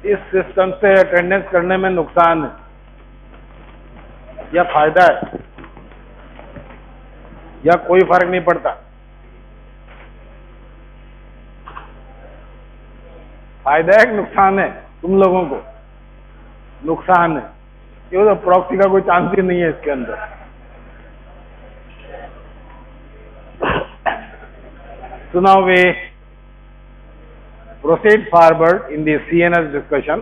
इस सिस्टम से अटेंडेंस करने में नुकसान है या फायदा है या कोई फर्क नहीं पड़ता? फायदा है कि नुकसान है? तुम लोगों को नुकसान है, क्यों? तो प्रॉक्सी का कोई चांस ही नहीं है इसके अंदर। So now we proceed forward in the CNS discussion.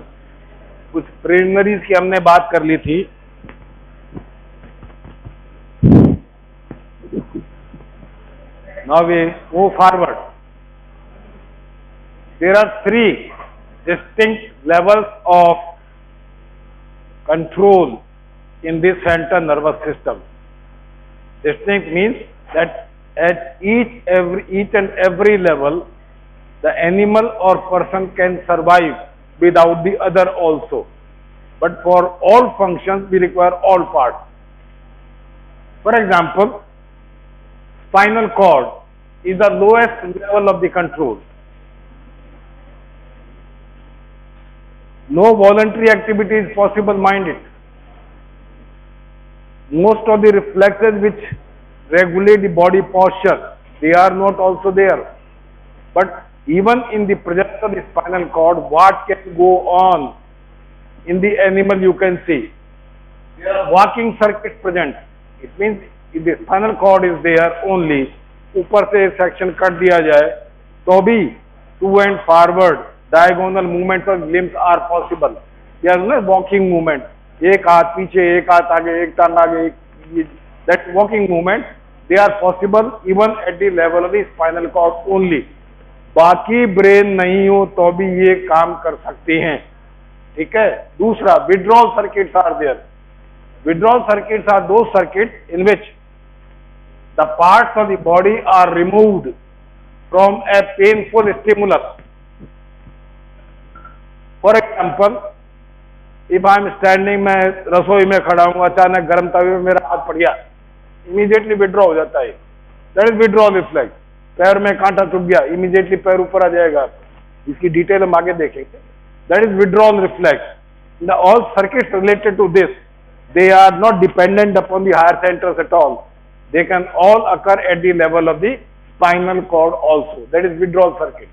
कुछ प्रिलिमिनरीज की हमने बात कर ली थी। Now we move forward. There are three distinct levels of control in this central nervous system. Distinct means that at each and every level, the animal or person can survive without the other also. But for all functions, we require all parts. For example, spinal cord is the lowest level of the control. No voluntary activity is possible, mind it. Most of the reflexes which regulate the body posture, they are not also there. But even in the presence of the spinal cord, what can go on in the animal you can see. There are walking circuits present. It means if the spinal cord is there only, ऊपर से section cut दिया जाए तो भी to and forward diagonal movements of limbs are possible. There is no walking movement. एक हाथ पीछे, एक हाथ आगे, एक टांग आगे, that walking movement, they are possible even at the level of the spinal cord only. बाकी ब्रेन नहीं हो तो भी ये काम कर सकते हैं, ठीक है। दूसरा, withdrawal circuits are there. Withdrawal circuits are those circuits in which the parts of the body are removed from a painful stimulus. For example, if I am standing, मैं रसोई में खड़ा हूँ, अचानक गर्म तवे में मेरा हाथ पड़ गया, इमीडिएटली विड्रॉ हो जाता है। That is withdrawal reflex. पैर में कांटा चुभ गया, इमीडिएटली पैर ऊपर आ जाएगा। इसकी डिटेल हम आगे देखेंगे। That is withdrawal reflex. The all circuits related to this, they are not dependent upon the higher centers at all. They can all occur at the level of the spinal cord also. That is withdrawal circuit.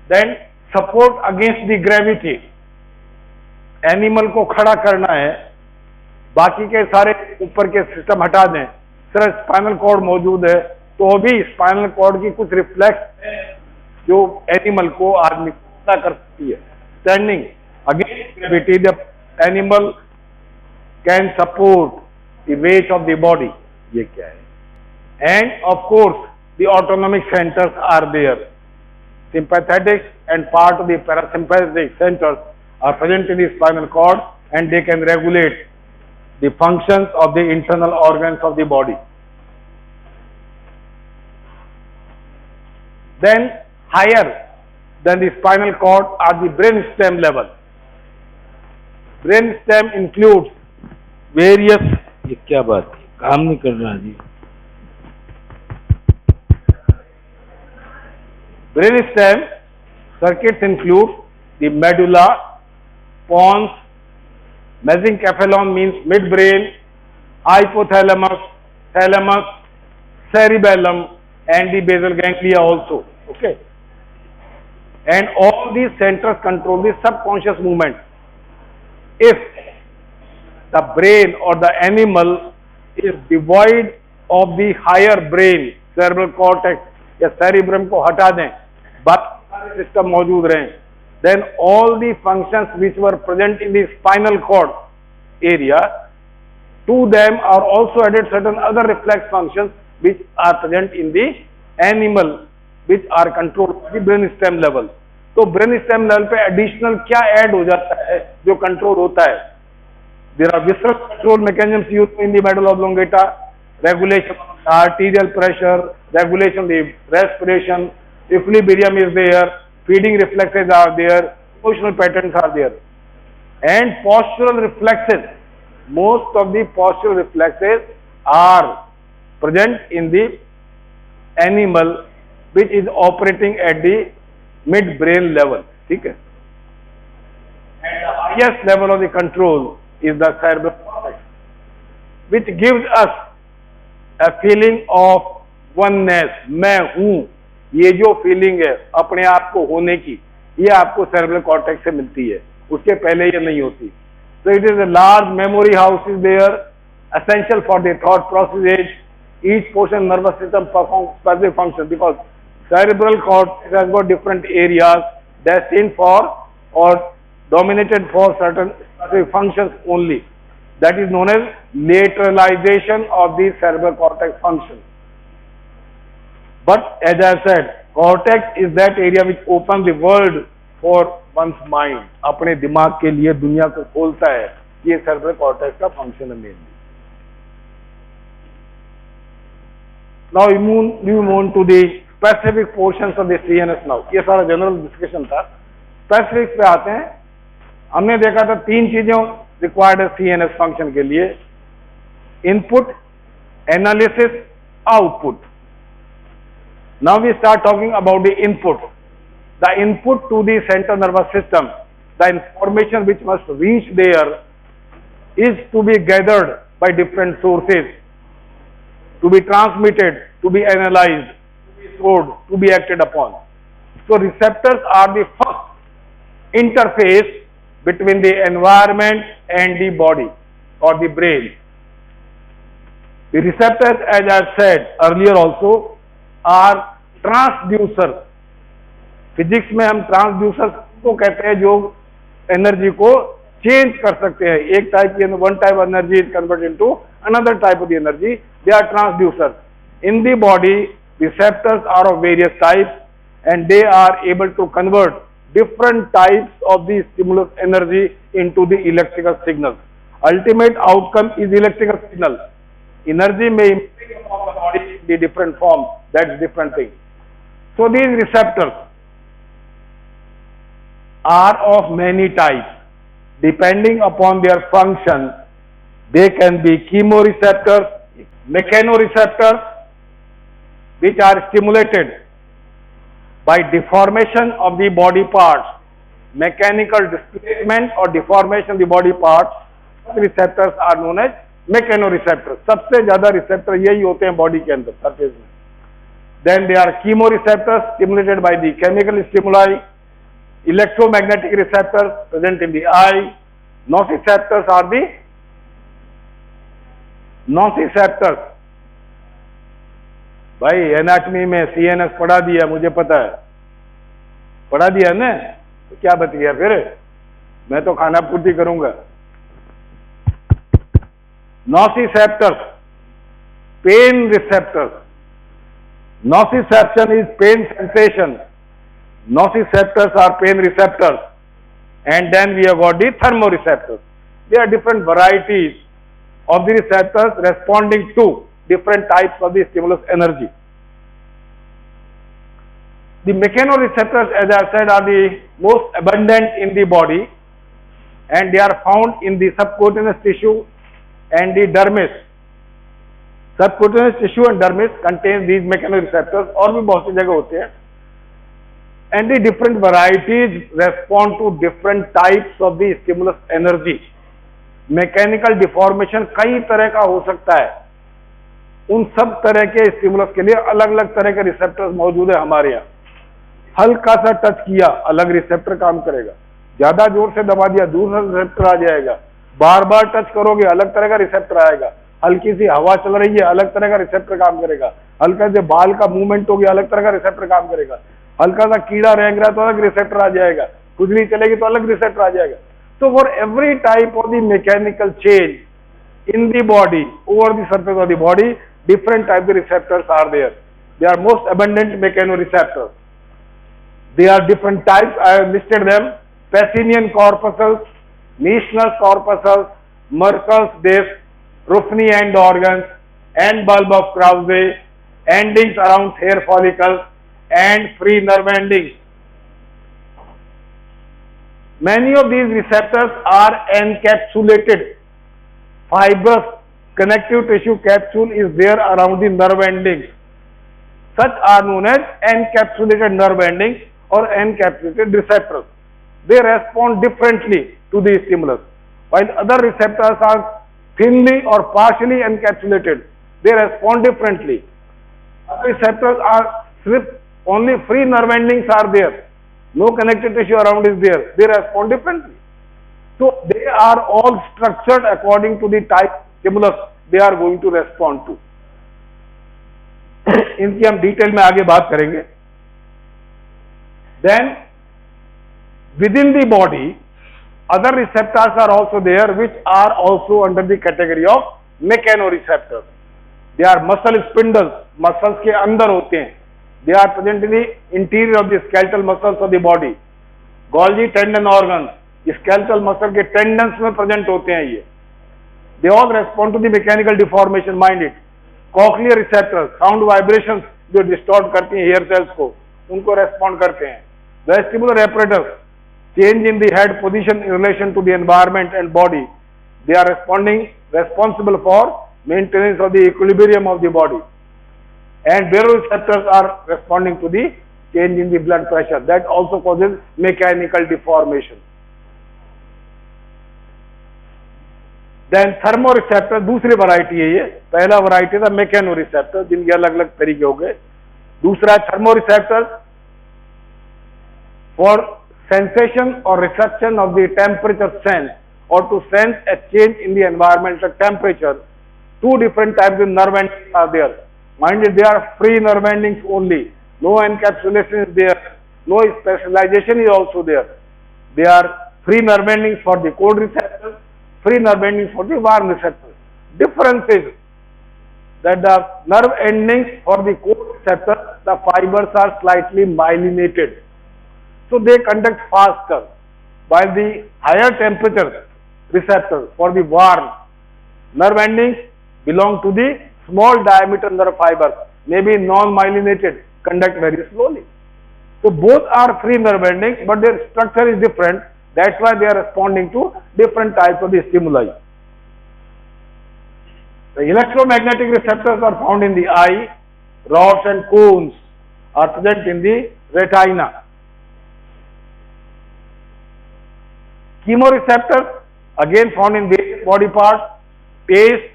Then support against the gravity. Animal को खड़ा करना है, बाकी के सारे ऊपर के system हटा दें, सिर्फ स्पाइनल कॉर्ड मौजूद है, तो भी स्पाइनल कॉर्ड की कुछ रिफ्लेक्स जो एनिमल को आदमी खड़ा कर सकती है। Standing against gravity, the animal can support the weight of the body. ये क्या है? And of course the autonomic centers are there. Sympathetic and part of the parasympathetic centers are present in the spinal cord and they can regulate the functions of the internal organs of the body. Then higher than the spinal cord are the brainstem level. Brainstem includes various, ये क्या बात है, काम नहीं कर रहा जी। Brain stem circuits include the medulla, pons, mesencephalon means mid brain, hypothalamus, thalamus, cerebellum and the basal ganglia also. Okay, and all these centers control the subconscious movement. If the brain or the animal is devoid of the higher brain, cerebral cortex या cerebrum को हटा दें, बाकी सारे system मौजूद रहें, then all the functions which were present in the spinal cord area, to them are also added certain other reflex functions which are present in the animal, which are controlled by the brain stem level. तो brain stem level पे additional क्या add हो जाता है जो control होता है? There are visceral control mechanisms used in the medulla oblongata, regulation of the arterial pressure, regulation of the respiration, equilibrium is there, feeding reflexes are there, emotional patterns are there. And postural reflexes, most of the postural reflexes are present in the animal which is operating at the mid brain level. ठीक है? highest level of the control is the cerebral cortex, which gives us a feeling of oneness. मैं हूं, ये जो feeling है अपने आप को होने की, ये आपको cerebral cortex से मिलती है, उसके पहले ये नहीं होती. So it is a large memory house is there, essential for the thought process. Each portion nervous system performs specific functions because cerebral cortex has got different areas destined for or dominated for certain specific functions only. That is known as lateralization of the cerebral cortex function. But as I said, cortex is that area which opens the world for one's mind. अपने दिमाग के लिए दुनिया को खोलता है, ये cerebral cortex का function है mainly. Now we move on to the specific portions of the CNS now. ये सारा जनरल डिस्कशन था. स्पेसिफिक्स पे आते हैं. हमने देखा था तीन चीजें रिक्वायर्ड है CNS फंक्शन के लिए: input, analysis, output. Now we start talking about the input. The input to the central nervous system, the information which must reach there is to be gathered by different sources, to be transmitted, to be analyzed, to be stored, to be acted upon. So receptors are the first interface between the environment and the body or the brain. The receptors, as I said earlier also, are transducer. Physics में हम transducer को कहते हैं जो energy को change कर सकते हैं. एक टाइप की one type of energy is convert into another type of the energy. They are transducer. In the body receptors are of various types and they are able to convert different types of the stimulus energy into the electrical signals. Ultimate outcome is electrical signal. Energy may imprint upon the body in the different forms. That's different thing. So these receptors are of many types. Depending upon their function, they can be chemoreceptors, mechanoreceptors, which are stimulated by deformation of the body parts, mechanical displacement or deformation of the body parts. Receptors are known as mechanoreceptors. सबसे ज्यादा receptor यही होते हैं body के अंदर surface में. Then they are chemoreceptors stimulated by the chemical stimuli, electromagnetic receptors present in the eye. Nociceptors are the nociceptors. भाई anatomy में CNS पढ़ा दिया, मुझे पता है, पढ़ा दिया ना, तो क्या बच गया फिर? मैं तो खाना पूर्ति करूंगा. Nociceptors, pain receptors. Nociception is pain sensation. Nociceptors are pain receptors. And then we have got the thermoreceptors. There are different varieties of the receptors responding to different types of the stimulus energy. The mechanoreceptors, as I said, are the most abundant in the body, and they are found in the subcutaneous tissue and the dermis. Subcutaneous tissue and dermis contain these mechanoreceptors, और भी बहुत सी जगह होते हैं. And the different varieties respond to different types of the stimulus energy. Mechanical deformation कई तरह का हो सकता है. उन सब तरह के स्टिमुलस के लिए अलग अलग तरह के रिसेप्टर्स मौजूद है हमारे यहाँ. हल्का सा टच किया, अलग रिसेप्टर काम करेगा. ज्यादा जोर से दबा दिया, दूसरा रिसेप्टर आ जाएगा. बार बार टच करोगे, अलग तरह का रिसेप्टर आएगा. हल्की सी हवा चल रही है, अलग तरह का रिसेप्टर काम करेगा. हल्का से बाल का मूवमेंट हो गया, अलग तरह का रिसेप्टर काम करेगा. हल्का सा कीड़ा रेंग रहा है तो अलग रिसेप्टर आ जाएगा. खुजली चलेगी तो अलग रिसेप्टर आ जाएगा. तो for every type of the mechanical change in the body, over the surface of the body, different types of receptors are there. They are most abundant mechanoreceptors. They are different types. I have listed them: Pacinian corpuscles, Meissner's corpuscles, Merkel's disc, Ruffini end organs, end bulb of Krause, endings around hair follicles, and free nerve endings. Many of these receptors are encapsulated. Fibrous connective tissue capsule is there around the nerve endings. Such are known as encapsulated nerve endings or encapsulated receptors. They respond differently to the stimulus, while other receptors are thinly or partially encapsulated. They respond differently. Other receptors are only free nerve endings are there. No connective tissue around is there. They respond differently. So they are all structured according to the type of stimulus they are going to respond to. इनकी हम detail में आगे बात करेंगे. Then within the body, other receptors are also there, which are also under the category of mechanoreceptors. They are muscle spindles, muscles के अंदर होते हैं. They are present in the interior of the skeletal muscles of the body. Golgi tendon organs, skeletal muscle के tendons में present होते हैं ये. They all respond to the mechanical deformation, mind it. Cochlear receptors, sound vibrations जो distort करती हैं hair cells को, उनको respond करते हैं. Vestibular apparatus, change in the head position in relation to the environment and body. They are responsible for maintenance of the equilibrium of the body. And baroreceptors are responding to the change in the blood pressure. That also causes mechanical deformation. Then thermoreceptor दूसरी variety है ये. पहला variety था मैकेनोरिसेप्टर, जिनके अलग अलग तरीके हो गए. दूसरा thermoreceptor for sensation or reception of the temperature sense, or to sense a change in the environmental temperature. Two different types of nerve endings are there. Mind it, they are free nerve endings only. No encapsulation is there. No specialization is also there. They are free nerve endings for the cold receptors, free nerve endings for the warm receptors. Difference is that the nerve endings for the cold receptors, the fibers are slightly myelinated. So they conduct faster, while the higher temperature receptors for the warm nerve endings belong to the small diameter nerve fibers, maybe non-myelinated, conduct very slowly. So both are free nerve endings, but their structure is different. That's why they are responding to different types of the stimuli. The electromagnetic receptors are found in the eye. Rods and cones are present in the retina. Chemoreceptors again found in various body parts: taste,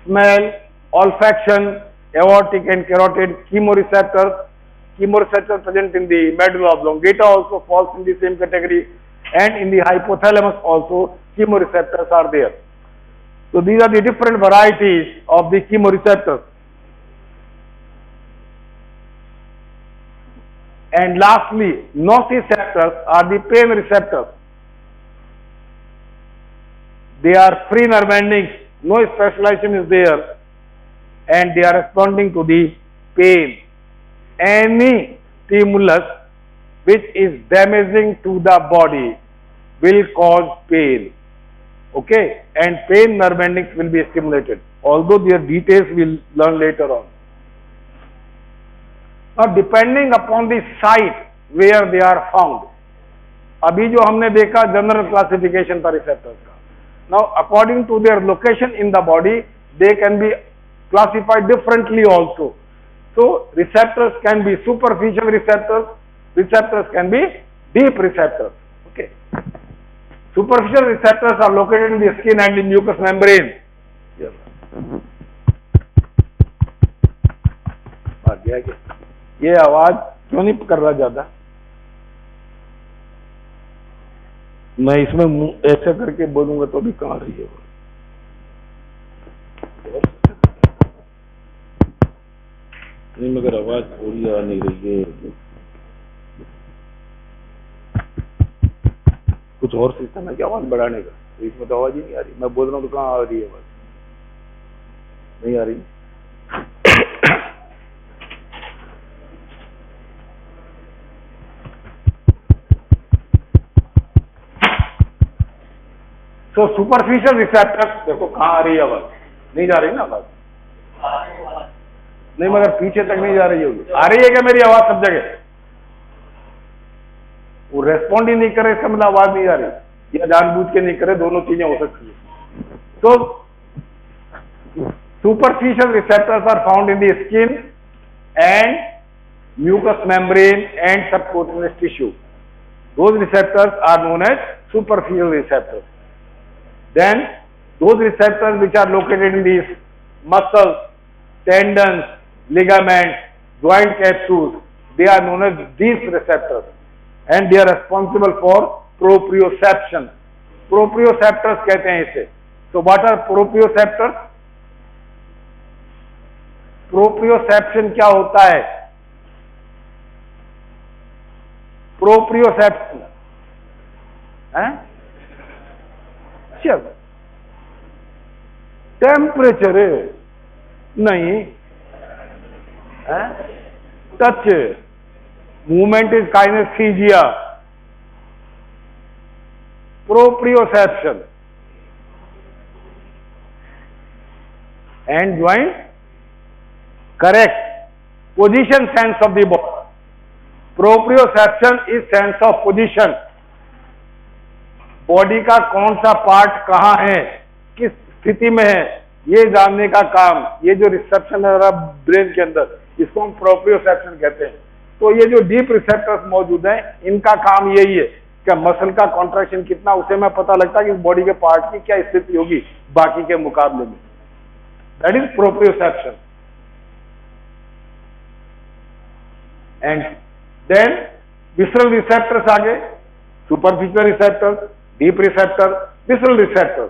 smell, olfaction, aortic and carotid. Chemoreceptors present in the medulla oblongata also falls in the same category, and in the hypothalamus also chemoreceptors are there. So these are the different varieties of the chemoreceptors. And lastly, nociceptors are the pain receptors. They are free nerve endings, no specialization is there, and they are responding to the pain. Any stimulus which is damaging to the body will cause pain. Okay, and pain nerve endings will be stimulated, although their details we'll learn later on. Now depending upon the site where they are found, अभी जो हमने देखा general classification था receptors का. Now according to their location in the body, they can be classified differently also. So receptors can be superficial receptors, receptors can be deep receptors. Okay. Superficial receptors are located in the skin and the mucous membrane. Yes. ये आवाज क्यों नहीं कर रहा ज्यादा? मैं इसमें ऐसे करके बोलूंगा तो भी कहाँ रही है? नहीं, मगर आवाज थोड़ी आ नहीं रही है. कुछ और सिस्टम है क्या आवाज बढ़ाने का? तो इसमें तो आवाज ही नहीं आ रही. मैं बोल रहा हूँ तो कहाँ आ रही है आवाज? नहीं आ रही. So superficial receptors, देखो कहाँ आ रही है आवाज? नहीं जा रही ना आवाज? नहीं, मगर पीछे तक नहीं जा रही होगी. आ रही है क्या मेरी आवाज सब जगह? वो रेस्पॉन्ड ही नहीं करे, इसका मतलब आवाज नहीं आ रही, या जानबूझ के नहीं करे, दोनों चीजें हो सकती है. तो superficial receptors are found in the skin and mucous membrane and subcutaneous tissue. Those receptors are known as superficial receptors. Then those receptors which are located in these muscles, tendons, ligaments, joint capsules, they are known as these receptors, and they are responsible for proprioception. Proprioceptors कहते हैं इसे. So what are proprioceptors? Proprioception क्या होता है? Proprioception है? चल temperature नहीं है, touch, movement is kinaesthesia. Proprioception and joint, correct. Position sense of the body. Proprioception is sense of position. Body का कौन सा पार्ट कहाँ है, किस स्थिति में है, ये जानने का काम, ये जो रिसेप्शन है ब्रेन के अंदर, इसको हम प्रोप्रियोसेप्शन कहते हैं. तो ये जो डीप रिसेप्टर्स मौजूद हैं, इनका काम यही है कि मसल का कॉन्ट्रैक्शन कितना, उसे मैं पता लगता है कि बॉडी के पार्ट की क्या स्थिति होगी बाकी के मुकाबले में. That is proprioception. And then visceral receptors आगे, superficial receptors, deep receptor, visceral receptors.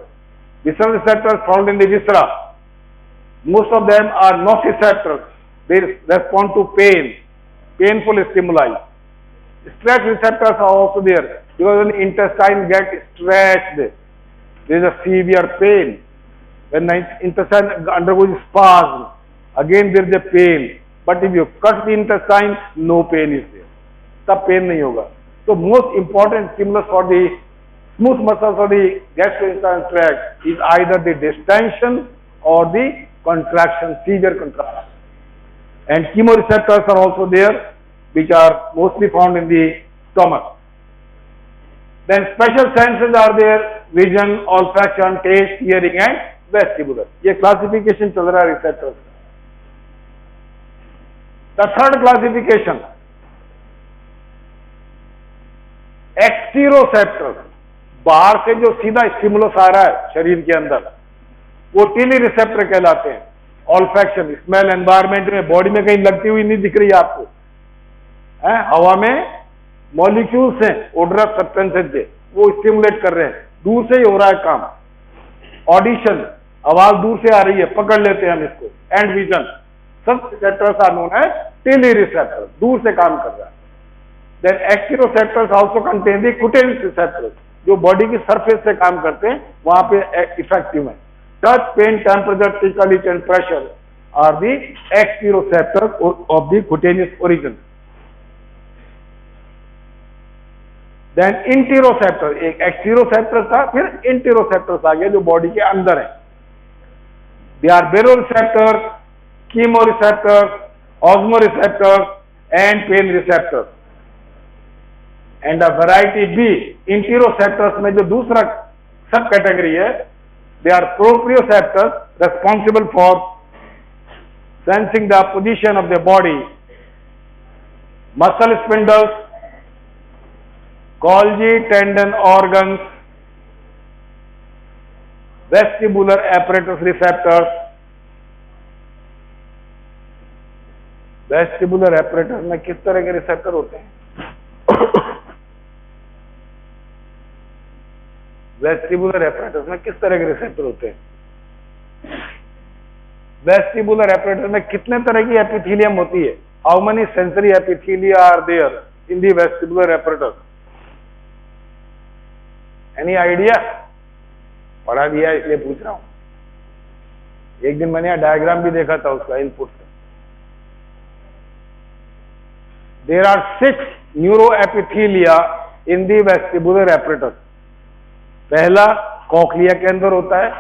Visceral receptors found in the viscera. Most of them are nociceptors. They respond to pain, painful stimuli. Stretch receptors are also there because when the intestine gets stretched, there is a severe pain. When the intestine undergoes spasm, again there is a pain. But if you cut the intestine, no pain is there. तब pain नहीं होगा. So most important stimulus for the smooth muscles of the gastrointestinal tract is either the distension or the contraction, severe contraction. And chemoreceptors are also there, which are mostly found in the stomach. Then special senses are there: vision, olfaction, taste, hearing and vestibular. ये classification चल रहा है receptors. The third classification, exteroceptors. बाहर से जो सीधा stimulus आ रहा है शरीर के अंदर, वो टीली रिसेप्टर कहलाते हैं. ऑल्फैक्शन, स्मेल, एनवायरमेंट में, बॉडी में कहीं लगती हुई नहीं दिख रही है आपको, है? हवा में मॉलिक्यूल्स हैं, ओडरस सब्सटेंसेस के, वो स्टिमुलेट कर रहे हैं, दूर से ही हो रहा है काम. ऑडिशन, आवाज दूर से आ रही है, पकड़ लेते हैं हम इसको. एंड विजन, सब receptors are known as tele receptor, दूर से काम कर रहा है. Then exteroceptors also contain the cutaneous receptors, जो बॉडी की सरफेस से काम करते हैं, वहां पे इफेक्टिव है. Touch, pain, temperature, tickle, itch and pressure are the exteroceptors of the cutaneous origin. Then interoceptor, एक एक्सटेरोसेप्टर था, फिर इंटेरोसेप्टर्स आ गए जो बॉडी के अंदर है. They are baroreceptors, chemoreceptors, osmoreceptors and pain receptors. And variety B, interoceptors में जो दूसरा सब कैटेगरी है, they are proprioceptors responsible for sensing the position of the body, muscle spindles, Golgi tendon organs, vestibular apparatus receptors. Vestibular apparatus में किस तरह के receptor होते हैं? Vestibular apparatus में किस तरह के रिसेप्टर होते हैं? Vestibular apparatus में कितने तरह की एपिथेलियम होती है? How many sensory epithelia are there in the vestibular apparatus? Any idea? पढ़ा दिया इसलिए पूछ रहा हूं. एक दिन मैंने डायग्राम भी देखा था उसका इनपुट से. There are 6 neuroepithelia in the vestibular apparatus. पहला कॉक्लिया के अंदर होता है,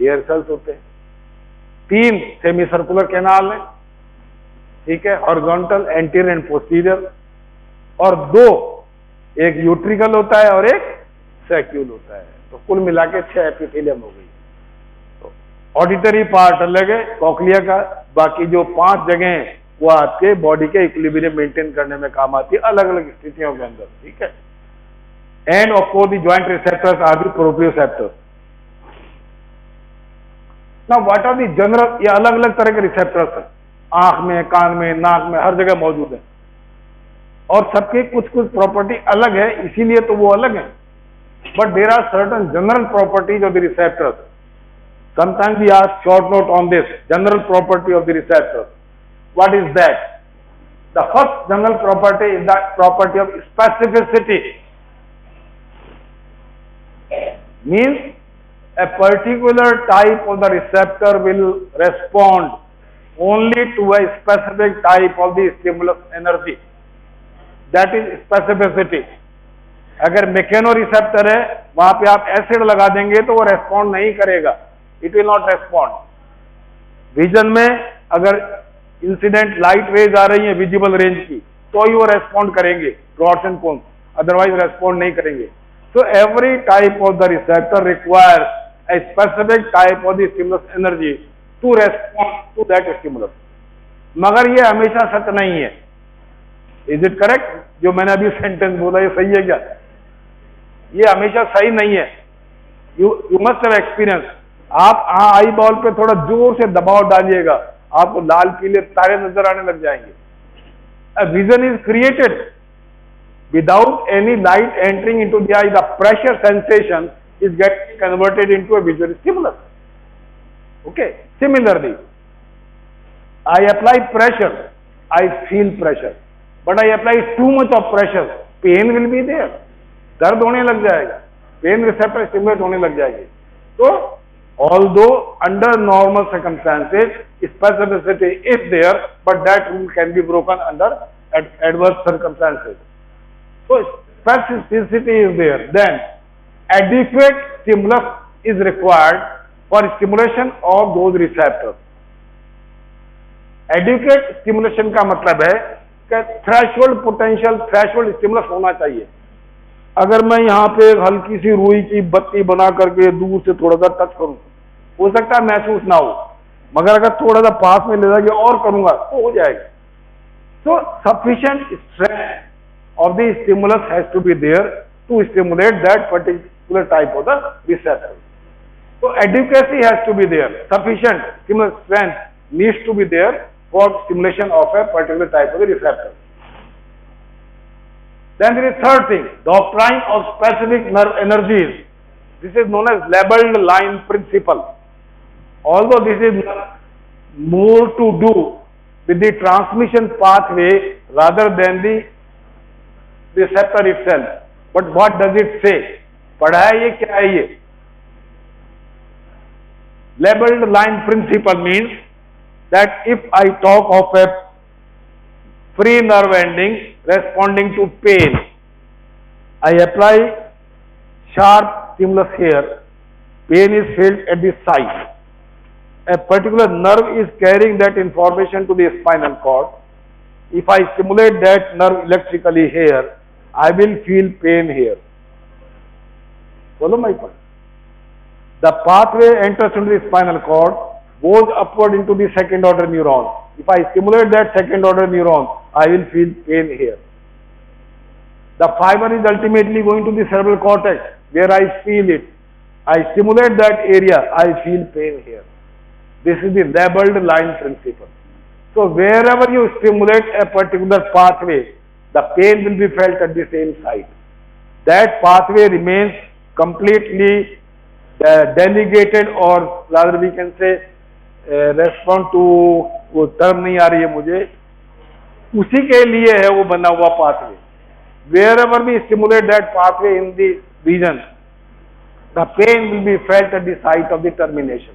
एयर सेल्स होते हैं. 3 सेमी सर्कुलर कैनाल है, ठीक है, हॉरिजॉन्टल, एंटीरियर एंड पोस्टीरियर. और 2, एक यूट्रिकल होता है और एक सैक्यूल होता है. तो कुल मिला के 6 एपिथेलियम हो गई. तो ऑडिटरी पार्ट अलग है कॉक्लिया का, बाकी जो 5 जगह वो आपके बॉडी के इक्विलिब्रियम मेंटेन करने में काम आती है अलग अलग स्थितियों के अंदर, ठीक है. and of course the joint receptors are the proprioceptors. Now what are the general, ये अलग अलग तरह के receptors हैं, आंख में, कान में, नाक में, हर जगह मौजूद है और सबके कुछ कुछ प्रॉपर्टी अलग है, इसीलिए तो वो अलग है. But there are certain general properties of the receptors. Sometimes we ask short note on this general property of the receptors. What is that? The first general property is the property of specificity. Means a particular type of the receptor will respond only to a specific type of the stimulus energy. That is specificity. अगर mechano receptor है, वहां पे आप acid लगा देंगे तो वो respond नहीं करेगा, it will not respond. Vision में अगर इंसिडेंट लाइट रेज आ रही है विजिबल रेंज की, तो ही वो रेस्पॉन्ड करेंगे, rods and cones, otherwise respond नहीं करेंगे. So every type of the receptor requires a specific type of the stimulus energy to respond to that stimulus. मगर ये हमेशा सच नहीं है. Is it correct? जो मैंने अभी सेंटेंस बोला ये सही है क्या? ये हमेशा सही नहीं है. You must have experience. आप आई बॉल पे थोड़ा जोर से दबाव डालिएगा, आपको लाल पीले तारे नजर आने लग जाएंगे. A vision is created without any light entering into the eye. The pressure sensation is getting converted into a visual stimulus. Okay. Similarly, I apply pressure, I feel pressure, but I apply too much of pressure, pain will be there. दर्द होने लग जाएगा, pen receptor stimulate होने लग जाएगी. तो although under normal circumstances specificity is there, but that rule can be broken under adverse circumstances. So specificity is there, then adequate stimulus is required for stimulation of those receptors. Adequate stimulation का मतलब है कि threshold potential, threshold stimulus होना चाहिए. अगर मैं यहाँ पे हल्की सी रुई की बत्ती बना करके दूर से थोड़ा सा टच करूं, हो सकता है महसूस ना हो, मगर अगर थोड़ा सा पास में ले जाके और करूंगा तो हो जाएगा. So sufficient strength of the stimulus has to be there to stimulate that particular type of the receptor. So adequacy has to be there. Sufficient stimulus strength needs to be there for stimulation of a particular type of the receptor. Then there is third thing, doctrine of specific nerve energies. This is known as labeled line principle. Although this is more to do with the transmission pathway rather than the receptor itself. But what does it say? पढ़ा है ये, क्या है ये? Labeled line principle means that if I talk of a free nerve ending responding to pain, I apply sharp stimulus here, pain is felt at the site. A particular nerve is carrying that information to the spinal cord. If I stimulate that nerve electrically here, I will feel pain here. Follow my point? The pathway enters into the spinal cord, goes upward into the second order neuron. If I stimulate that second order neuron, I will feel pain here. The fiber is ultimately going to the cerebral cortex where I feel it. I stimulate that area, I feel pain here. This is the labeled line principle. So wherever you stimulate a particular pathway, the pain will be felt at the same site. That pathway remains completely delegated, or rather we can say respond to, वो term नहीं आ रही है मुझे, उसी के लिए है वो बना हुआ pathway. Wherever we stimulate that pathway in the region, the pain will be felt at the site of the termination.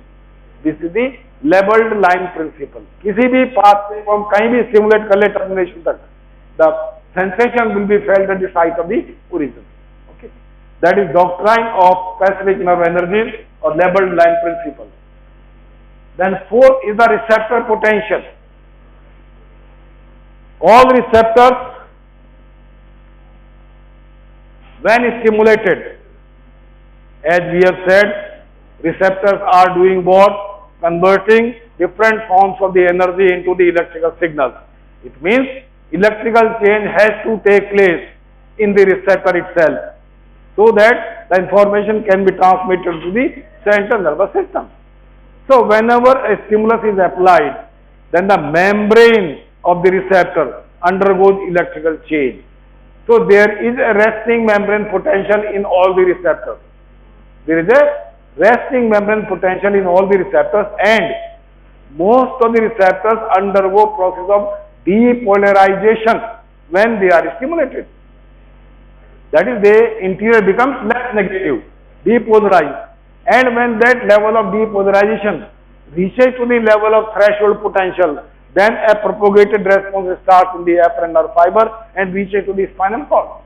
This is the labeled line principle. किसी भी pathway को हम कहीं भी stimulate कर ले termination तक, the sensation will be felt at the site of the origin. Okay, that is doctrine of specific nerve energies or labeled line principle. Then fourth is the receptor potential. All receptors, when stimulated, as we have said, receptors are doing what? Converting different forms of the energy into the electrical signals. It means electrical change has to take place in the receptor itself. so that the information can be transmitted to the central nervous system. So whenever a stimulus is applied, then the membrane of the receptor undergoes electrical change. So there is a resting membrane potential in all the receptors. There is a resting membrane potential in all the receptors, and most of the receptors undergo process of depolarization when they are stimulated. That is, the interior becomes less negative, depolarized. And when that level of depolarization reaches to the level of threshold potential, then a propagated response starts in the afferent nerve fiber and reaches to the spinal cord.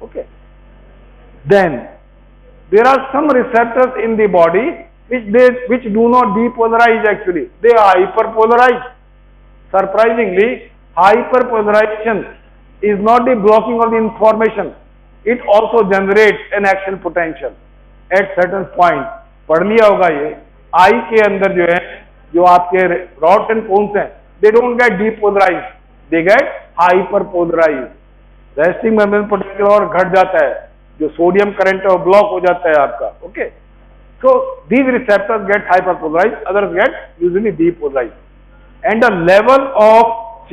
Okay. Then there are some receptors in the body which do not depolarize actually. They are hyperpolarized. Surprisingly, hyperpolarization is not the blocking of the information. It also generates an action potential at certain point. पढ़ लिया होगा ये, आई के अंदर जो है, जो आपके rods and cones हैं, they don't get depolarized, they get hyperpolarized. Resting membrane potential और घट जाता है, जो सोडियम करंट है वो ब्लॉक हो जाता है आपका. Okay, so these receptors get hyperpolarized, others get usually depolarized, and the level of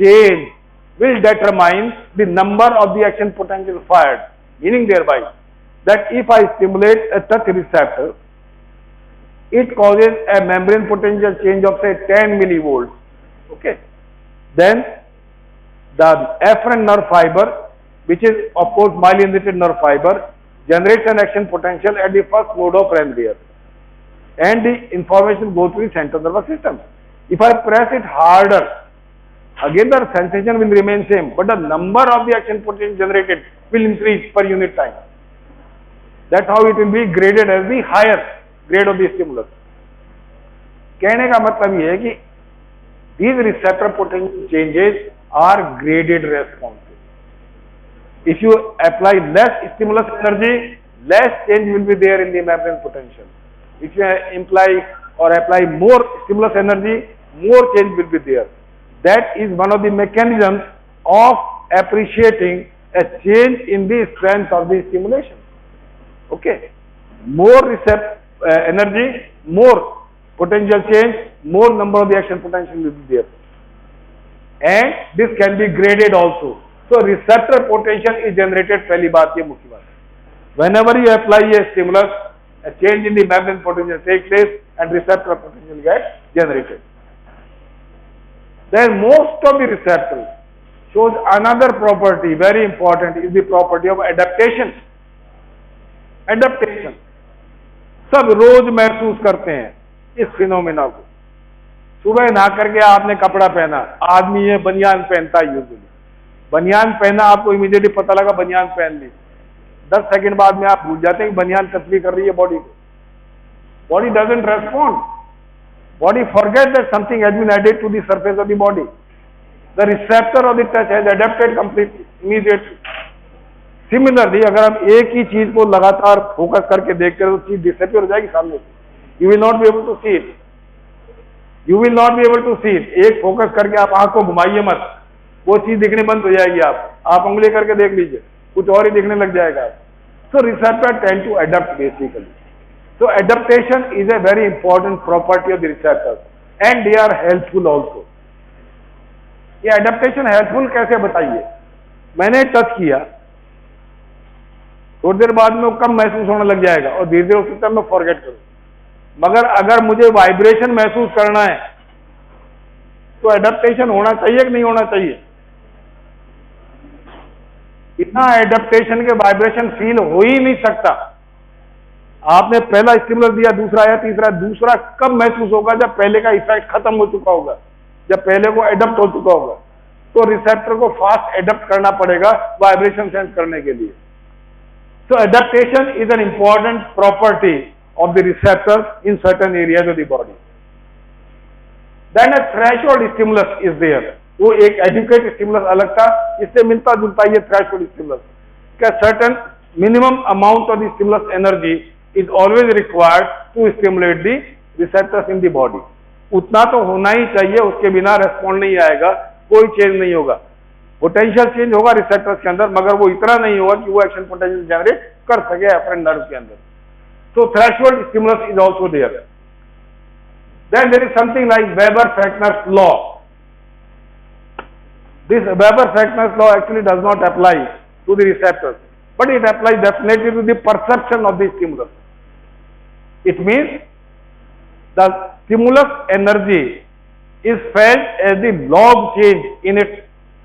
change will determine the number of the action potential fired, meaning thereby that if I stimulate a touch receptor, it causes a membrane potential change of say 10 millivolts. Okay, then the afferent nerve fiber, which is of course myelinated nerve fiber, generates an action potential at the first node of Ranvier, and the information goes to the central nervous system. If I press it harder, again the sensation will remain same, but the number of the action potential generated will increase per unit time. That's how it will be graded as the higher grade of the stimulus. कहने का मतलब ये है कि these receptor potential changes are graded responses. If you apply less stimulus energy, less change will be there in the membrane potential. If you apply more stimulus energy, more change will be there. That is one of the mechanisms of appreciating a change in the strength of the stimulation. Okay, more energy, more potential change, more number of the action potential will be there, and this can be graded also. So receptor potential is generated. पहली बात ये मुख्य बात है. Whenever you apply a stimulus, a change in the membrane potential takes place and receptor potential gets generated. Then most of the receptors shows another property, very important, is the property of adaptation. Adaptation सब रोज महसूस करते हैं इस phenomena को. सुबह नहा करके आपने कपड़ा पहना, आदमी ये बनियान पहनता है यूजुअली. बनियान पहना, आपको इमीडिएटली पता लगा बनियान पहन ली, 10 सेकंड बाद में आप भूल जाते हैं कि बनियान तकलीफ कर रही है बॉडी को. Body doesn't respond. Body forget that something has been added to the surface of the body. The receptor of the touch has adapted completely immediately. Similarly अगर हम एक ही चीज को लगातार फोकस करके देखते हैं तो चीज डिसअपियर हो जाएगी सामने से. You will not be able to see it. You will not be able to see it. एक फोकस करके आप आंख को घुमाइए मत, वो चीज दिखने बंद हो जाएगी. आप उंगली करके देख लीजिए, कुछ और ही दिखने लग जाएगा. So receptor tend to adopt basically. So adaptation is a very important property of the receptors and they are helpful also. ये एडेप्टेशन हेल्पफुल कैसे बताइए. मैंने टच किया, थोड़ी देर बाद में वो कम महसूस होने लग जाएगा और धीरे धीरे उसी मैं फॉरगेट करूं. मगर अगर मुझे वाइब्रेशन महसूस करना है तो एडेप्टेशन होना चाहिए कि नहीं होना चाहिए. इतना एडेप्टेशन के वाइब्रेशन फील हो ही नहीं सकता. आपने पहला स्टिमुलस दिया, दूसरा आया, तीसरा. दूसरा कब महसूस होगा? जब पहले का इफेक्ट खत्म हो चुका होगा, जब पहले को एडप्ट हो चुका होगा. तो रिसेप्टर को फास्ट एडप्ट करना पड़ेगा वाइब्रेशन सेंस करने के लिए. So adaptation is an important property of the receptors in certain areas of the body. Then a threshold stimulus is there. वो एक adequate stimulus अलग था, इससे मिलता जुलता ये threshold stimulus. क्या certain minimum amount of the stimulus energy is always required to stimulate the receptors in the body. उतना तो होना ही चाहिए, उसके बिना रेस्पॉन्ड नहीं आएगा, कोई चेंज नहीं होगा. पोटेंशियल चेंज होगा रिसेप्टर्स के अंदर, मगर वो इतना नहीं होगा कि वो एक्शन पोटेंशियल जनरेट कर सके एफरेंट नर्व के अंदर। So threshold stimulus is also there. Then there is something like Weber-Fechner's law. This Weber-Fechner's law actually does not apply to the receptors, but it applies definitely to the perception of the stimulus. It means the stimulus energy is felt as the log change in its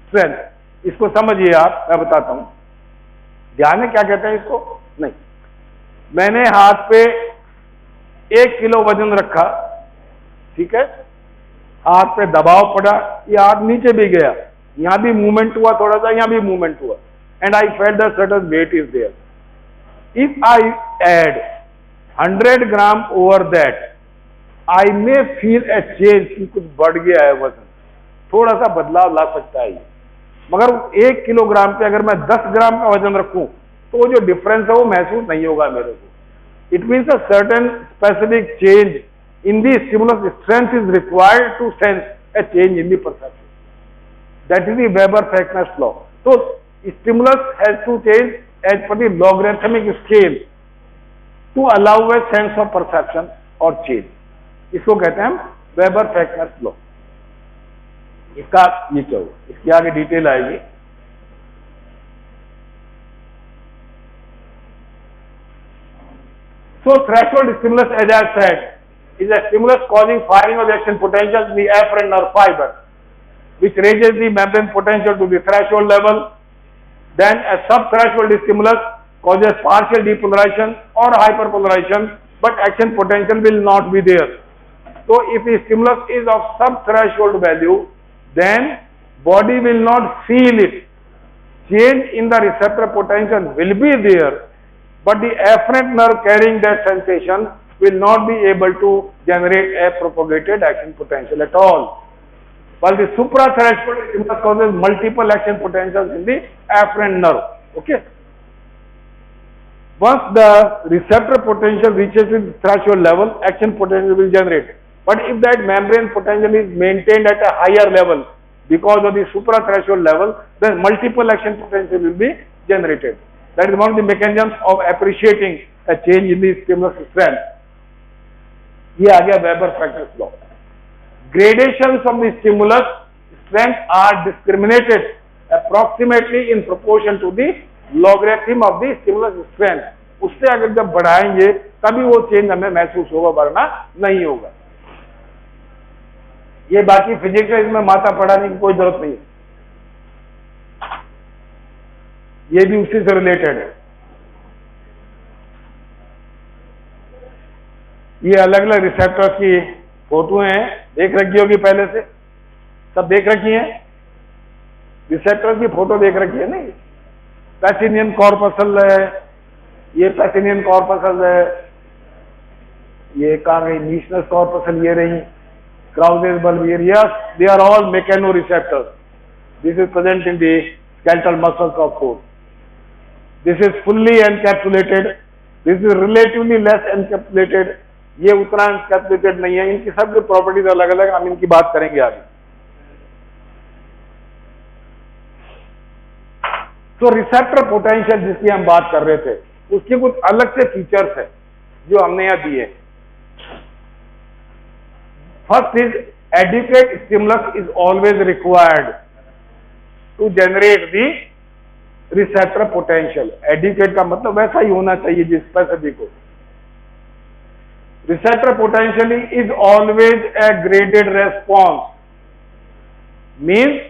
strength. इसको समझिए आप, मैं बताता हूं। ध्यान है क्या कहते हैं इसको? नहीं, मैंने हाथ पे 1 किलो वजन रखा, ठीक है, हाथ पे दबाव पड़ा, ये हाथ नीचे भी गया, यहां भी मूवमेंट हुआ थोड़ा सा, यहां भी मूवमेंट हुआ, and I felt the certain weight is there. If I add 100 gram over that, I may feel a change कि कुछ बढ़ गया है वजन, थोड़ा सा बदलाव ला सकता है। मगर 1 किलोग्राम पे अगर मैं 10 ग्राम का वजन रखूं तो वो जो डिफरेंस है वो महसूस नहीं होगा मेरे को। It means a certain specific change in the stimulus strength is required to sense a change in the perception. That is the Weber Fechner's law. तो stimulus has to change as per the logarithmic scale to allow a sense of perception और change. इसको कहते हैं हम वेबर-फेक्नर्स law. इसका ये क्या हुआ, इसकी आगे डिटेल आएगी। So threshold stimulus, as I said, is a stimulus causing firing of the action potential in the afferent nerve fiber, which raises the membrane potential to the threshold level. Then a subthreshold stimulus causes partial depolarization or hyperpolarization, but action potential will not be there. So if the stimulus is of subthreshold value, then body will not feel it. Change in the receptor potential will be there, but the afferent nerve carrying that sensation will not be able to generate a propagated action potential at all. While the suprathreshold stimulus causes multiple action potentials in the afferent nerve. Okay. Once the receptor potential reaches its threshold level, action potential will generate. But if that membrane potential is maintained at a higher level because of the suprathreshold level, then multiple action potential will be generated. That is one of the mechanisms of appreciating a change in the stimulus strength. ये आ गया Weber-Fechner's law. Gradations of the stimulus strength are discriminated approximately in proportion to the logarithm of the stimulus strength. उससे अगर जब बढ़ाएंगे तभी वो change हमें महसूस होगा, वरना नहीं होगा। ये बाकी फिजिक्स है, इसमें माथा पढ़ाने की कोई जरूरत नहीं है, ये भी उसी से रिलेटेड है। ये अलग अलग रिसेप्टर्स की फोटो हैं, देख रखी होगी पहले से, सब देख रखी है, रिसेप्टर्स की फोटो देख रखी है नहीं। पैसिनियन कॉर्पसल है, ये पैसिनियन कॉर्पसल है, ये कहाँ गई मीशनस कॉर्पसल, ये रही Krause's bulb, yes they are all mechanoreceptors. This is present in the skeletal muscles of foot. This is fully encapsulated, this is relatively less encapsulated, ये उतना encapsulated नहीं है। इनकी सब प्रॉपर्टीज अलग अलग, हम इनकी बात करेंगे आगे। तो रिसेप्टर पोटेंशियल जिसकी हम बात कर रहे थे, उसके कुछ अलग से फीचर्स है जो हमने यहां दिए। First is adequate stimulus is always required to generate the receptor potential. Adequate का मतलब वैसा ही होना चाहिए जिस स्पेसिफिक हो। Receptor potential is always a graded response, means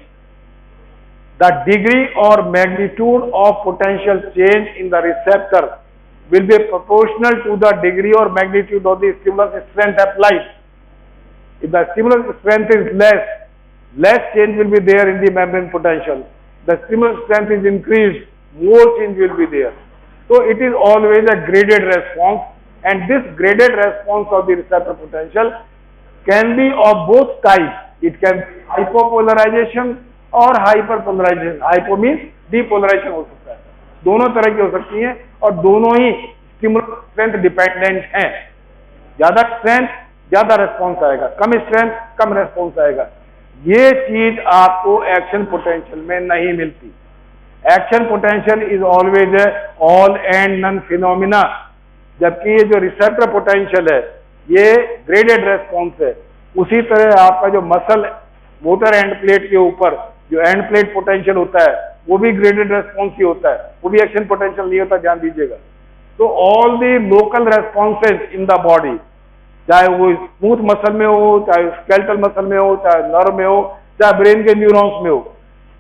the degree or magnitude of potential change in the receptor will be proportional to the degree or magnitude of the stimulus strength applied. If the stimulus strength is less change will be there in the membrane potential. The stimulus strength is increased, more change will be there. So it is always a graded response, and this graded response of the receptor potential can be of both types. It can be hypopolarization और hyperpolarization. Hypo means depolarization हो सकता है, दोनों तरह की हो सकती है, और दोनों ही स्टिमुलस स्ट्रेंथ डिपेंडेंट हैं। ज्यादा स्ट्रेंथ ज्यादा रेस्पॉन्स आएगा, कम स्ट्रेंथ कम रेस्पॉन्स आएगा। ये चीज आपको एक्शन पोटेंशियल में नहीं मिलती। Action potential is always a all and none phenomena, जबकि ये जो रिसेप्टर पोटेंशियल है ये ग्रेडेड रेस्पॉन्स है। उसी तरह आपका जो मसल मोटर एंड प्लेट के ऊपर जो एंड प्लेट पोटेंशियल होता है वो भी ग्रेडेड रेस्पॉन्स ही होता है, वो भी एक्शन पोटेंशियल नहीं होता, ध्यान दीजिएगा। तो all the local responses in the body, चाहे वो स्मूथ मसल में हो, चाहे स्केलेटल मसल में हो, चाहे नर्व में हो, चाहे ब्रेन के न्यूरॉन्स में हो,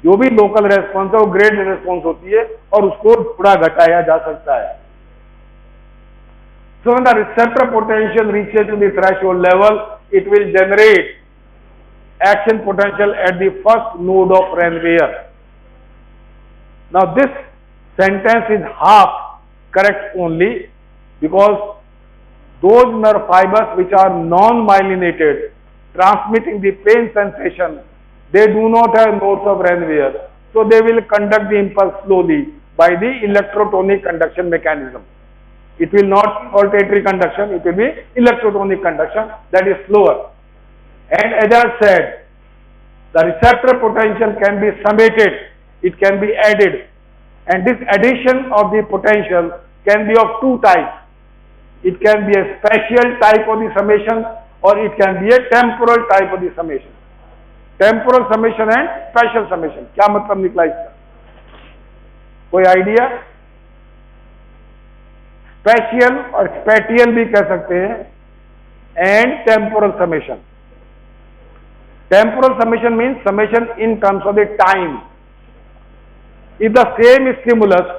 जो भी लोकल रेस्पॉन्स है वो ग्रेडेड रेस्पॉन्स होती है और उसको थोड़ा घटाया जा सकता है। So when the receptor potential reaches to the threshold level, it will generate action potential at the first node of Ranvier. Now this sentence is half correct only because those nerve fibers which are non-myelinated transmitting the pain sensation, they do not have nodes of Ranvier, so they will conduct the impulse slowly by the electrotonic conduction mechanism. It will not be alternatory conduction, it will be electrotonic conduction, that is slower. And as I said, the receptor potential can be summated, it can be added, and this addition of the potential can be of two types. It can be a spatial type of the summation or it can be a temporal type of the summation. Temporal summation and spatial summation, क्या मतलब निकला इसका? कोई idea? Special और spatial भी कह सकते हैं, and temporal summation. Temporal summation means summation in terms of the time. If the same stimulus,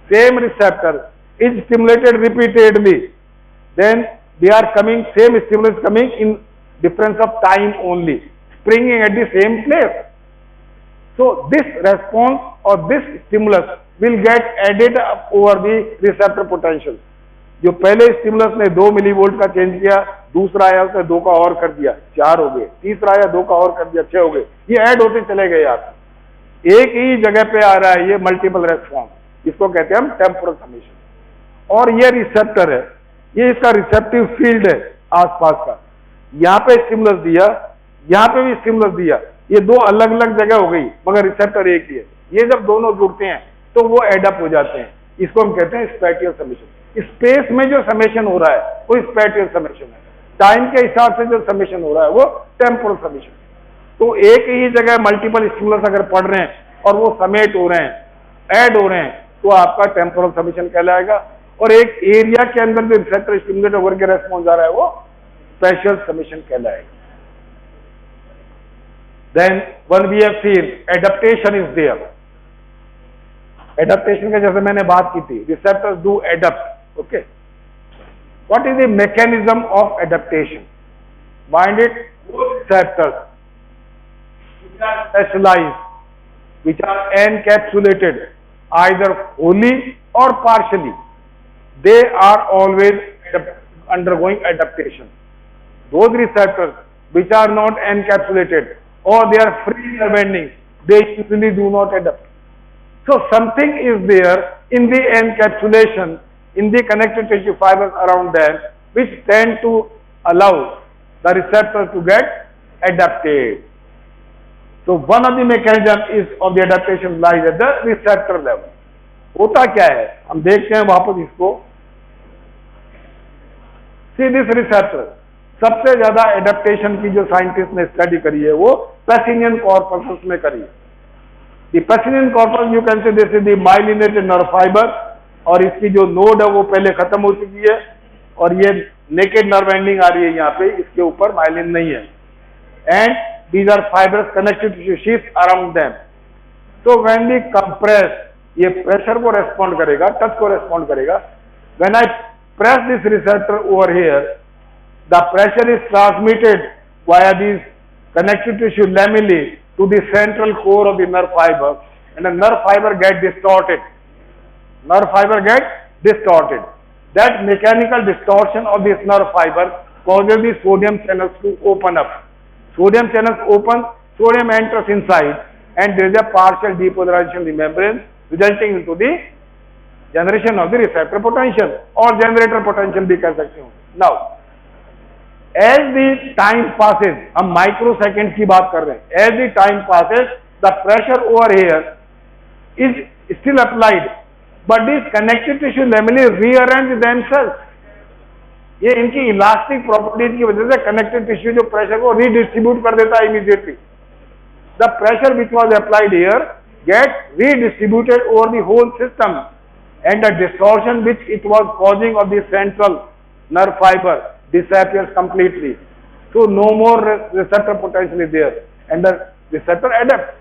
same receptor is stimulated repeatedly, then they are coming, same stimulus coming in difference of time only, springing at the same place. So this response or this stimulus will get added up over the receptor potential. जो पहले stimulus ने 2 millivolt का change किया, दूसरा आया उसने 2 का और कर दिया, 4 हो गए, तीसरा आया 2 का और कर दिया, 6 हो गए, ये ऐड होते चले गए. आप एक ही जगह पे आ रहा है ये मल्टीपल रेस्पॉन्स, इसको कहते हैं हम टेम्पोरल समेशन. और ये रिसेप्टर है, ये इसका रिसेप्टिव फील्ड है आसपास का. यहाँ पे स्टिमुलस दिया, यहाँ पे भी स्टिमुलस दिया, ये 2 अलग अलग जगह हो गई मगर रिसेप्टर एक ही है. ये जब दोनों जुड़ते हैं तो वो एडअप हो जाते हैं, इसको हम कहते हैं स्पैटियल समेशन. स्पेस में जो समेशन हो रहा है वो स्पैटियल समेशन है, टाइम के हिसाब से जो समेशन हो रहा है वो टेम्पोरल समेशन. तो एक ही जगह मल्टीपल स्टिमुलस अगर पढ़ रहे हैं और वो समेट हो रहे हैं, ऐड हो रहे हैं, तो आपका टेम्पोरल समेशन कहलाएगा. और एक एरिया के अंदर जो रिसेप्टर स्टिमुलेट होकर के रेस्पॉन्स आ रहा है वो स्पेशल समेशन कहलाएगा. Then one we have seen adaptation is there. Adaptation का जैसे मैंने बात की थी, receptors do adapt. Okay, what is the mechanism of adaptation? Mind it, receptors which are specialized, which are encapsulated either wholly or partially, they are always undergoing adaptation. Those receptors which are not encapsulated or they are free bending, they usually do not adapt. So something is there in the encapsulation, in the connective tissue fibers around them, which tend to allow the receptor to get adapted. So one of the mechanism is of the adaptation lies at the receptor level. होता क्या है हम देखते हैं वापस इसको. See this receptor, सबसे ज्यादा एडेप्टेशन की जो साइंटिस्ट ने स्टडी करी है वो पैसिनियन कॉर्पस में करी है. The Pacinian corpus, you can say this is the myelinated nerve fiber, और इसकी जो नोड है वो पहले खत्म हो चुकी है और ये नेकेड नर्व एंडिंग आ रही है यहाँ पे, इसके ऊपर माइलिन नहीं है. And these are fibers connected to sheaths around them. So when we compress, ये प्रेशर को रेस्पॉन्ड करेगा, टच को रेस्पॉन्ड करेगा. When I press this receptor over here, the pressure is transmitted via these connective tissue lamellae to the central core of the nerve fiber, and the nerve fiber get distorted. Nerve fiber get distorted. That mechanical distortion of this nerve fiber causes the sodium channels to open up. Sodium channels open, sodium enters inside, and there is a partial depolarization of the membrane, resulting into the generation of the receptor potential or generator potential भी कह सकते हो. Now, as the time passes, हम microsecond की बात कर रहे हैं, as the time passes, the pressure over here is still applied, but these connective tissue lamella rearrange themselves. ये इनकी इलास्टिक प्रॉपर्टीज की वजह से कनेक्टिव टिश्यू जो प्रेशर को रीडिस्ट्रीब्यूट कर देता है immediately. The pressure which was applied here get redistributed over the whole system and the distortion which it was causing of the central nerve fibre disappears completely. So no more receptor potential is there and the receptor adapts.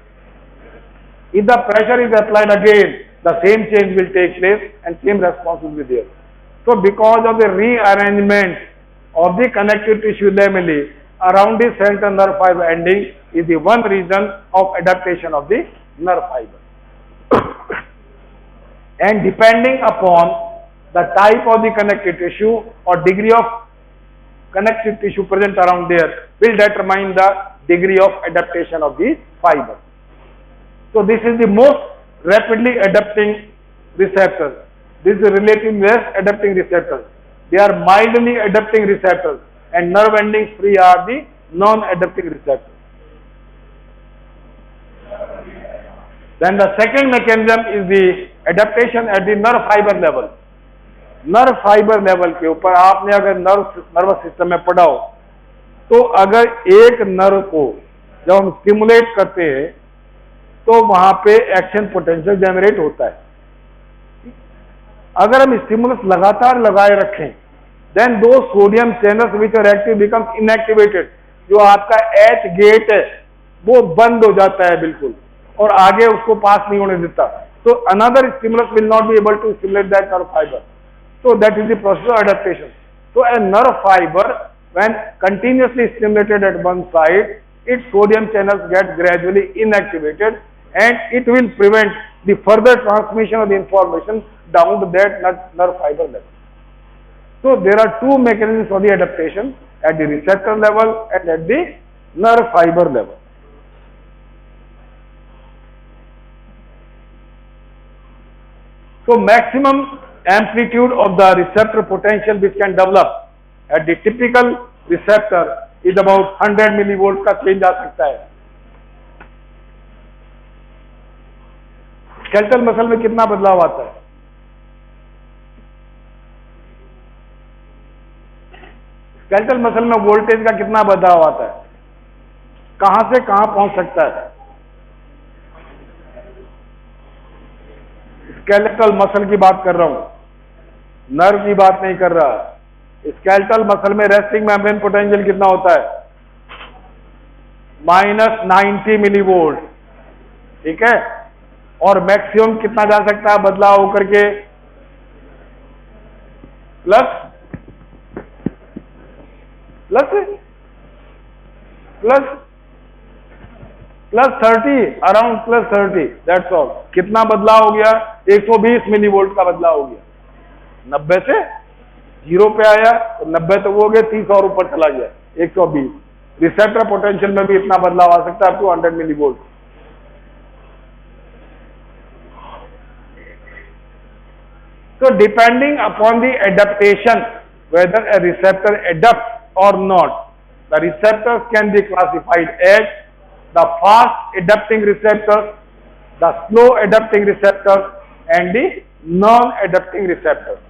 If the pressure is applied again, the same change will take place and same response will be there. So because of the rearrangement of the connective tissue lamellae around the central nerve fiber ending is the one reason of adaptation of the nerve fiber. And depending upon the type of the connective tissue or degree of connective tissue present around there will determine the degree of adaptation of the fiber. So this is the most rapidly adapting receptors. This is relatively less adapting receptors. They are mildly adapting receptors and nerve endings free are the non-adapting receptors. Then the second mechanism is the adaptation at the nerve fiber level. Nerve fibre level के ऊपर आपने अगर nervous system में पढ़ा हो तो अगर एक नर्व को जब हम स्टिमुलेट करते हैं तो वहां पे एक्शन पोटेंशियल जनरेट होता है. अगर हम स्टिमुलस लगातार लगाए रखें देन दो sodium channels which are active becomes inactivated. जो आपका एच गेट है वो बंद हो जाता है बिल्कुल और आगे उसको पास नहीं होने देता. तो another stimulus will not be able to stimulate that nerve fibre. So that is the process of adaptation. So a nerve fiber, when continuously stimulated at one side, its sodium channels get gradually inactivated and it will prevent the further transmission of the information down to that nerve fiber level. So there are two mechanisms for the adaptation at the receptor level and at the nerve fiber level. So maximum amplitude of the receptor potential which can develop at the typical receptor is about 100 millivolt का change आ सकता है. Skeletal muscle में कितना बदलाव आता है? Skeletal muscle में voltage का कितना बदलाव आता है? कहां से कहां पहुंच सकता है? स्केलेटल मसल की बात कर रहा हूं, नर्व की बात नहीं कर रहा. स्केलेटल मसल में रेस्टिंग मेम्ब्रेन पोटेंशियल कितना होता है? -90 मिलीवोल्ट. ठीक है. और मैक्सिमम कितना जा सकता है बदलाव होकर के? Plus 30, around +30. That's all. कितना बदलाव हो गया? 120 मिलीवोल्ट का बदलाव हो गया. 90 से 0 पे आया तो 90 तो वो हो गया, 30 और ऊपर चला गया 120. रिसेप्टर पोटेंशियल में भी इतना बदलाव आ सकता है, up to 100 millivolt. So depending upon the adaptation, whether a receptor adapts or not, the receptors can be classified as the fast adapting receptors, the slow adapting receptors and the non-adapting receptors.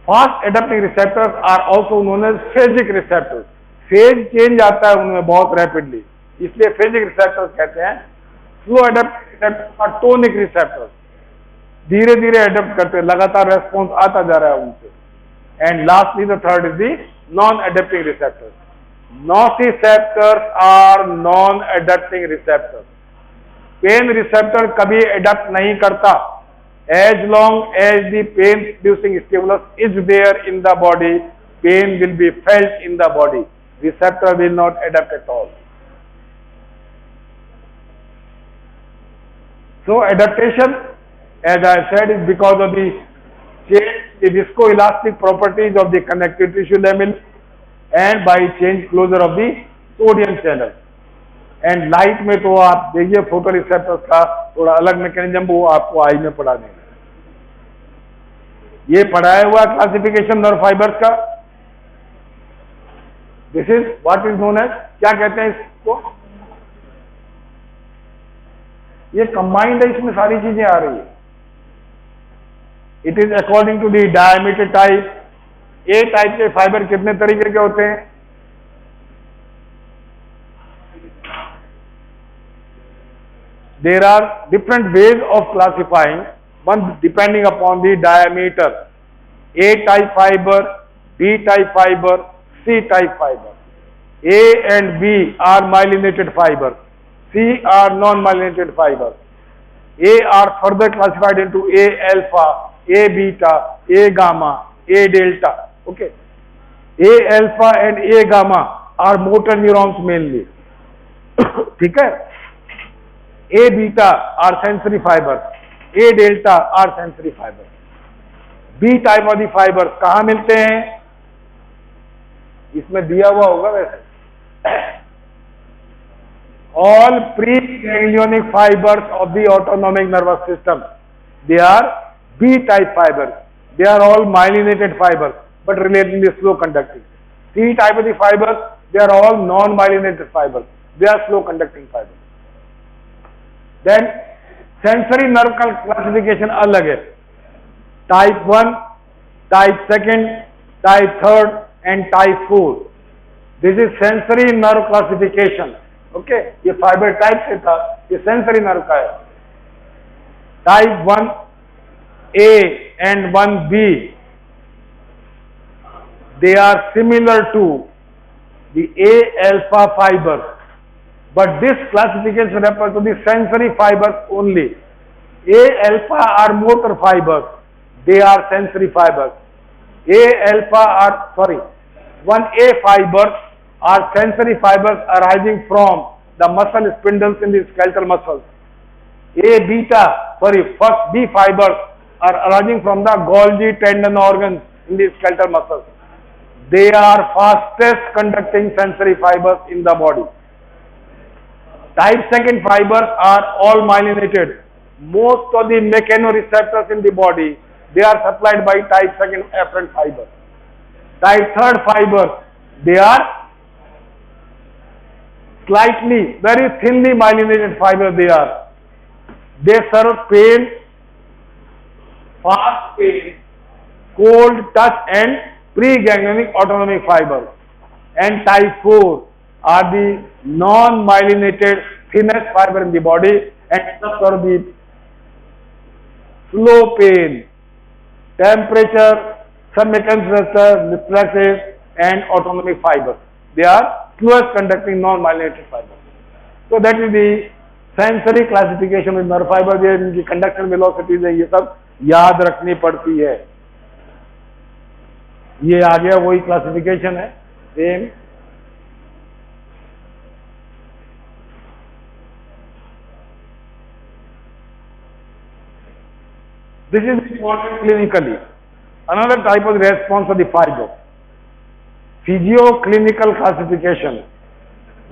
Fast adapting receptors are also known as phasic receptors. Phase change आता है उनमें बहुत rapidly, इसलिए phasic receptors कहते हैं. Slow adapting receptors और tonic receptors धीरे धीरे अडेप्ट करते हैं, लगातार रेस्पॉन्स आता जा रहा है उनसे. And lastly the third is the non adapting receptors. Nociceptors are non adapting receptors. Pain receptor कभी अडेप्ट नहीं करता. As long as the pain producing stimulus is there in the body, pain will be felt in the body. Receptor will not adapt at all. So adaptation, as I said, is because of the change the viscoelastic properties of the connective tissue lamella and by change closure of the sodium channel. And light में तो आप देखिए photo receptors का थोड़ा अलग mechanism, वो आपको आई में पढ़ा देंगे. ये पढ़ाया हुआ क्लासिफिकेशन नर्व फाइबर्स का. This is what is known as, क्या कहते हैं इसको? ये कंबाइंड है, इसमें सारी चीजें आ रही है। It is according to the diameter type. A type के फाइबर कितने तरीके के होते हैं? There are different ways of classifying, one depending upon the diameter. A type fiber, B type fiber, C type fiber. A and B are myelinated fibers. C are non-myelinated fibers. A are further classified into A alpha, A beta, A gamma, A delta. Okay. A alpha and A gamma are motor neurons mainly. ठीक है? A beta are sensory fibers, A delta are sensory fibers. B type of the fibers कहाँ मिलते हैं? इसमें दिया हुआ होगा वैसे। All preganglionic fibers of the autonomic nervous system, they are B type fibers. They are all myelinated fibers, but relatively slow conducting. C type of the fibers, they are all non-myelinated fibers. They are slow conducting fibers. Then sensory nerve classification अलग है, type 1, type 2, type 3 and type 4. This is sensory nerve classification. Okay, ये fiber type से था, ये sensory nerve का है। Type 1A and 1B, they are similar to the A alpha fibers. But this classification refers to the sensory fibers only. A alpha are motor fibers, they are sensory fibers. A alpha are, 1A fibers are sensory fibers arising from the muscle spindles in the skeletal muscles. A beta, first B fibers are arising from the Golgi tendon organs in the skeletal muscles. They are fastest conducting sensory fibers in the body. Type 2 fibers are all myelinated. Most of the mechanoreceptors in the body, they are supplied by type 2 afferent fibers. Type 3 fibers, they are slightly, very thinly myelinated fibers they are. They serve pain, fast pain, cold touch and preganglionic autonomic fibers. And type 4 are the non-myelinated thinnest fiber in the body and serve the slow pain, temperature, submechanism, reflexes and autonomic fibers. They are slowest conducting non-myelinated fibers. So that is the sensory classification of nerve fibers. ये इनकी conduction velocities है, ये सब याद रखनी पड़ती है। ये आ गया वही क्लासिफिकेशन है same. This is important clinically. Another type of response of the fiber. Physioclinical classification.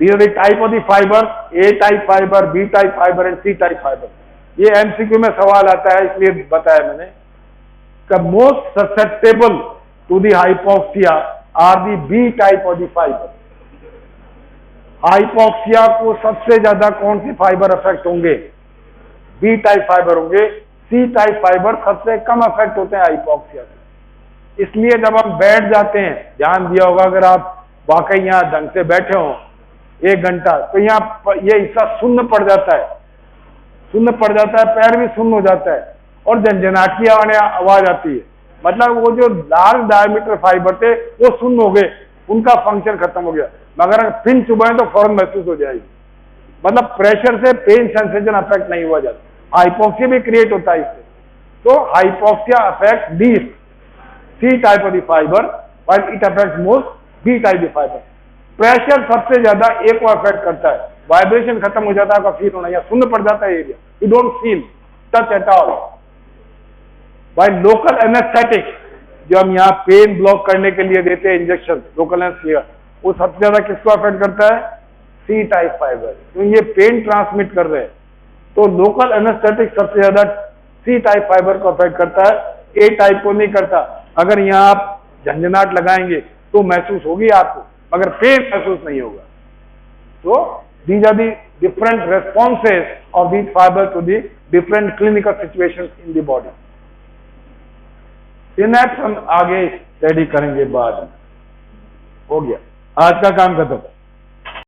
These are the type of the fiber, A type fiber, B type fiber and C type fiber. ये MCQ में सवाल आता है इसलिए बताया मैंने कि most susceptible to the hypoxia are the B type of the fiber. Hypoxia को सबसे ज्यादा कौन सी फाइबर अफेक्ट होंगे? बी टाइप फाइबर होंगे। सी टाइप फाइबर सबसे कम अफेक्ट होते हैं हाइपोक्सिया से। इसलिए जब हम बैठ जाते हैं, ध्यान दिया होगा अगर आप वाकई यहाँ ढंग से बैठे हो 1 घंटा, तो यहाँ ये हिस्सा सुन्न पड़ जाता है, सुन्न पड़ जाता है, पैर भी सुन्न हो जाता है और झंझनाटी आवाज आती है। मतलब वो जो लार्ज डायमीटर फाइबर थे वो सुन्न हो गए, उनका फंक्शन खत्म हो गया। मगर अगर पिन चुभाएं तो फौरन महसूस हो जाएगी। मतलब प्रेशर से पेन सेंसेशन अफेक्ट नहीं हुआ जाता। हाइपोक्सिया भी क्रिएट होता है इससे। तो hypoxia affect the C type of the fibre while it affects most B type of fibre. Pressure सबसे ज्यादा एक को अफेक्ट करता है, वाइब्रेशन खत्म हो जाता है, आपका फील होना या सुन्न पड़ जाता है area, you don't feel touch at all. By local anaesthetic जो हम यहाँ पेन ब्लॉक करने के लिए देते हैं इंजेक्शन, लोकल एनेस्थेसिया, वो सबसे ज्यादा किसको अफेक्ट करता है? C type fibre. तो ये पेन ट्रांसमिट कर रहे हैं, तो लोकल एनेस्थेटिक सबसे ज्यादा सी टाइप फाइबर को अफेक्ट करता है, ए टाइप को नहीं करता। अगर यहाँ आप झंझनाट लगाएंगे तो महसूस होगी आपको, मगर पेन महसूस नहीं होगा। तो These are the different responses of these fibers to the different clinical situations in the body. Synapse हम आगे स्टडी करेंगे बाद में. हो गया, आज का काम खत्म.